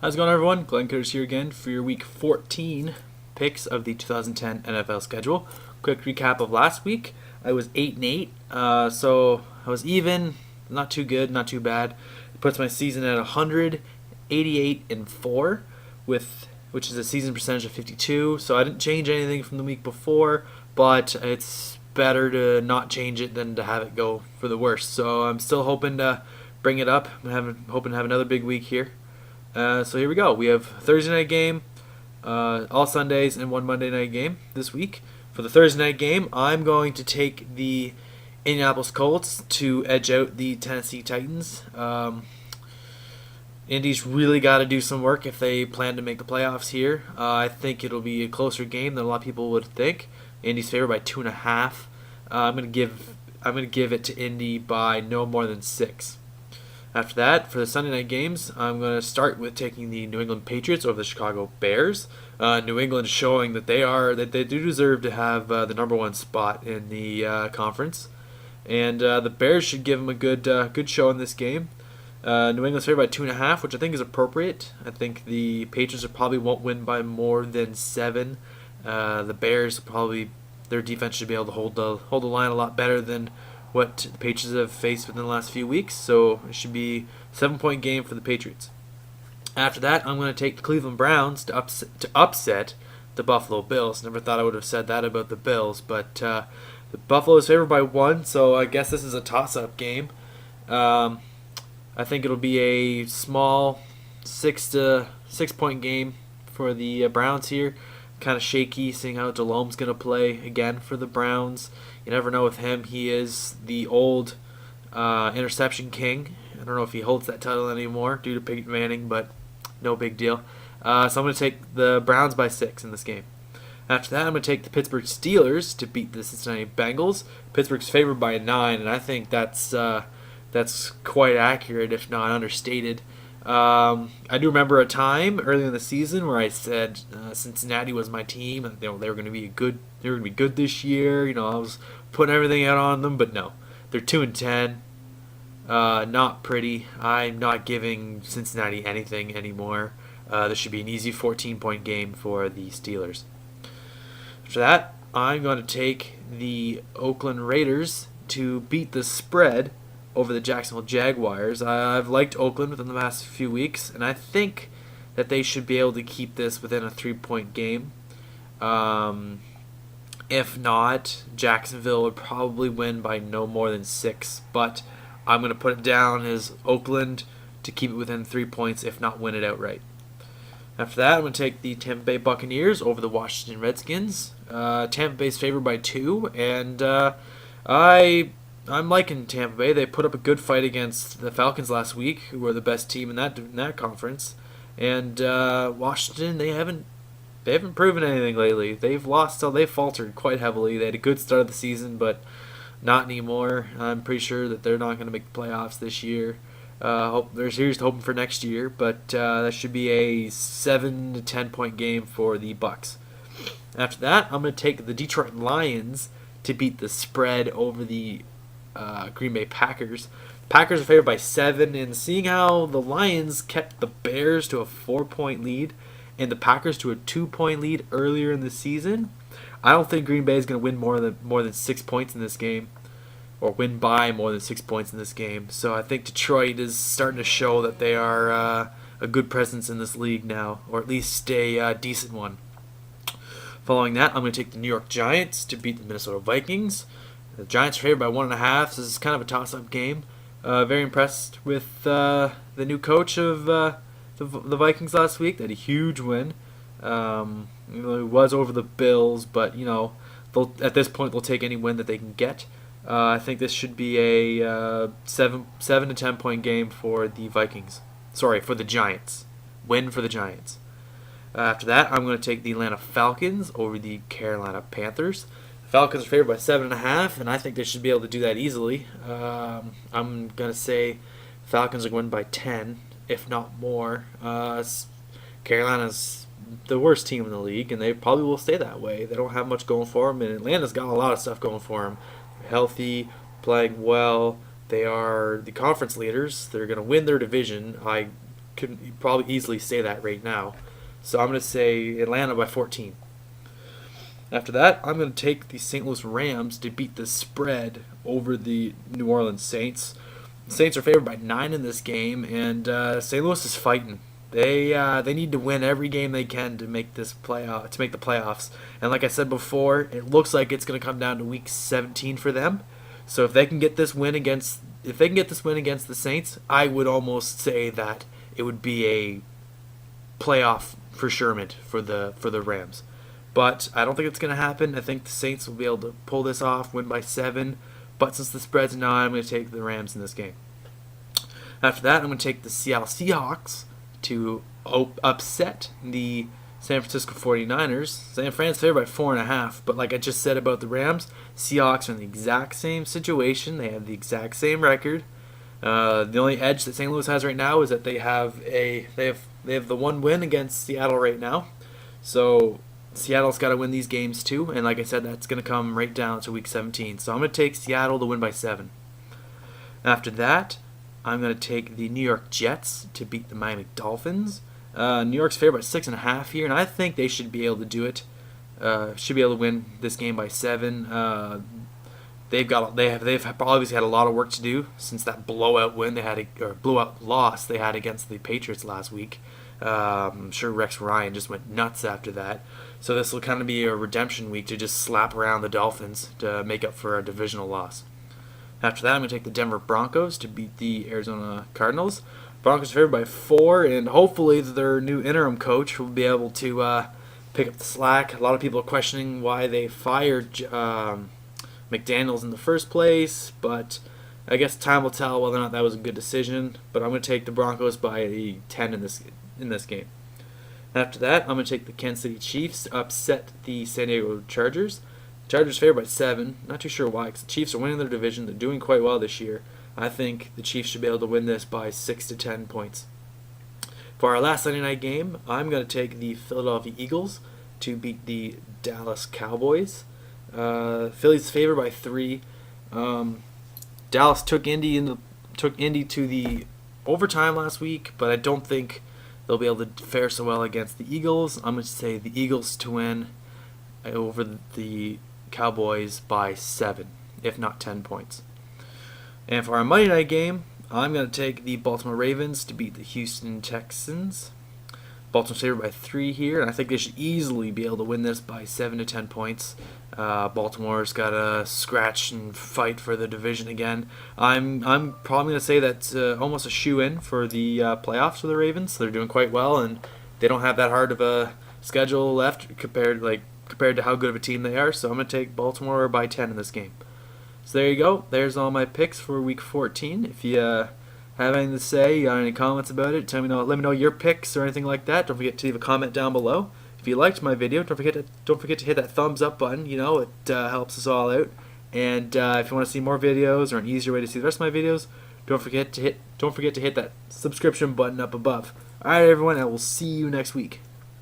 How's it going, everyone? KingCourtis here again for your Week 14 picks of the 2010 NFL schedule. Quick recap of last week. I was 8-8, so I was even, not too good, not too bad. It puts my season at 188-4, which is a season percentage of 52. So I didn't change anything from the week before, but it's better to not change it than to have it go for the worst. So I'm still hoping to bring it up. I'm hoping to have another big week here. So here we go. We have Thursday night game, all Sundays, and one Monday night game this week. For the Thursday night game, I'm going to take the Indianapolis Colts to edge out the Tennessee Titans. Indy's really got to do some work if they plan to make the playoffs here. I think it'll be a closer game than a lot of people would think. Indy's favored by 2.5. I'm gonna give it to Indy by no more than 6. After that, for the Sunday night games, I'm going to start with taking the New England Patriots over the Chicago Bears. New England is showing that they do deserve to have the number one spot in the conference, and the Bears should give them a good show in this game. New England's favored by 2.5, which I think is appropriate. I think the Patriots probably won't win by more than 7. The Bears their defense should be able to hold the line a lot better than what the Patriots have faced within the last few weeks, so it should be a 7-point game for the Patriots. After that, I'm going to take the Cleveland Browns to upset the Buffalo Bills. Never thought I would have said that about the Bills, but the Buffalo is favored by 1, so I guess this is a toss-up game. I think it'll be a small 6-point game for the Browns here. Kind of shaky, seeing how Delome's going to play again for the Browns. You never know with him. He is the old interception king. I don't know if he holds that title anymore due to Peyton Manning, but no big deal. So I'm going to take the Browns by 6 in this game. After that, I'm going to take the Pittsburgh Steelers to beat the Cincinnati Bengals. Pittsburgh's favored by 9, and I think that's quite accurate, if not understated. I do remember a time early in the season where I said Cincinnati was my team, and they were going to be good. They were going to be good this year. I was putting everything out on them, but no, they're 2-10. Not pretty. I'm not giving Cincinnati anything anymore. This should be an easy 14-point game for the Steelers. After that, I'm going to take the Oakland Raiders to beat the spread over the Jacksonville Jaguars. I've liked Oakland within the past few weeks, and I think that they should be able to keep this within a 3-point game. If not, Jacksonville would probably win by no more than 6, but I'm going to put it down as Oakland to keep it within 3 points, if not win it outright. After that, I'm going to take the Tampa Bay Buccaneers over the Washington Redskins. Tampa Bay's favored by 2, and I'm liking Tampa Bay. They put up a good fight against the Falcons last week, who were the best team in that conference. And Washington, they haven't proven anything lately. They've faltered quite heavily. They had a good start of the season, but not anymore. I'm pretty sure that they're not going to make the playoffs this year. They're seriously hoping for next year, but that should be a 7 to 10 point game for the Bucks. After that, I'm going to take the Detroit Lions to beat the spread over the Green Bay Packers. Packers are favored by 7, and seeing how the Lions kept the Bears to a 4-point lead and the Packers to a 2-point lead earlier in the season, I don't think Green Bay is going to win more than 6 points in this game, or win by more than 6 points in this game. So I think Detroit is starting to show that they are a good presence in this league now, or at least a decent one. Following that, I'm going to take the New York Giants to beat the Minnesota Vikings. The Giants are favored by 1.5. This is kind of a toss-up game. Very impressed with the new coach of the Vikings last week. They had a huge win. It was over the Bills, but at this point they'll take any win that they can get. I think this should be a 7 to 10 point game for the Vikings. Sorry, for the Giants. Win for the Giants. After that, I'm going to take the Atlanta Falcons over the Carolina Panthers. Falcons are favored by 7.5, and I think they should be able to do that easily. I'm going to say Falcons are going to win by 10, if not more. Carolina's the worst team in the league, and they probably will stay that way. They don't have much going for them, and Atlanta's got a lot of stuff going for them. They're healthy, playing well. They are the conference leaders. They're going to win their division. I can probably easily say that right now. So I'm going to say Atlanta by 14. After that, I'm going to take the St. Louis Rams to beat the spread over the New Orleans Saints. The Saints are favored by 9 in this game, and St. Louis is fighting. They need to win every game they can to make the playoffs. And like I said before, it looks like it's going to come down to week 17 for them. So if they can get this win against the Saints, I would almost say that it would be a playoff for Sherman for the Rams. But I don't think it's going to happen. I think the Saints will be able to pull this off, win by 7. But since the spread's 9, I'm going to take the Rams in this game. After that, I'm going to take the Seattle Seahawks to upset the San Francisco 49ers. San Fran's favored by 4.5. But like I just said about the Rams, Seahawks are in the exact same situation. They have the exact same record. The only edge that St. Louis has right now is that they have the one win against Seattle right now. So Seattle's got to win these games too, and like I said, that's going to come right down to week 17. So I'm going to take Seattle to win by 7. After that, I'm going to take the New York Jets to beat the Miami Dolphins. New York's favored by 6.5 here, and I think they should be able to do it. Should be able to win this game by 7. They've obviously had a lot of work to do since that blowout loss they had against the Patriots last week. I'm sure Rex Ryan just went nuts after that. So this will kind of be a redemption week to just slap around the Dolphins to make up for a divisional loss. After that, I'm going to take the Denver Broncos to beat the Arizona Cardinals. Broncos are favored by 4, and hopefully their new interim coach will be able to pick up the slack. A lot of people are questioning why they fired McDaniels in the first place, but I guess time will tell whether or not that was a good decision. But I'm going to take the Broncos by 10 in this game. After that, I'm going to take the Kansas City Chiefs to upset the San Diego Chargers. Chargers favored by 7. Not too sure why, because the Chiefs are winning their division. They're doing quite well this year. I think the Chiefs should be able to win this by 6 to 10 points. For our last Sunday night game, I'm going to take the Philadelphia Eagles to beat the Dallas Cowboys. Philly's favored by 3. Dallas took Indy to the overtime last week, but I don't think they'll be able to fare so well against the Eagles. I'm going to say the Eagles to win over the Cowboys by 7, if not 10 points. And for our Monday night game, I'm going to take the Baltimore Ravens to beat the Houston Texans. Baltimore's favored by 3 here, and I think they should easily be able to win this by 7 to 10 points. Baltimore's got to scratch and fight for the division again. I'm probably going to say that's almost a shoe-in for the playoffs for the Ravens. They're doing quite well, and they don't have that hard of a schedule left compared to how good of a team they are. So I'm going to take Baltimore by 10 in this game. So there you go. There's all my picks for Week 14. If you have anything to say, you got any comments about it, let me know your picks or anything like that. Don't forget to leave a comment down below. If you liked my video, don't forget to hit that thumbs up button. It helps us all out. And if you want to see more videos or an easier way to see the rest of my videos, don't forget to hit that subscription button up above. All right, everyone. I will see you next week.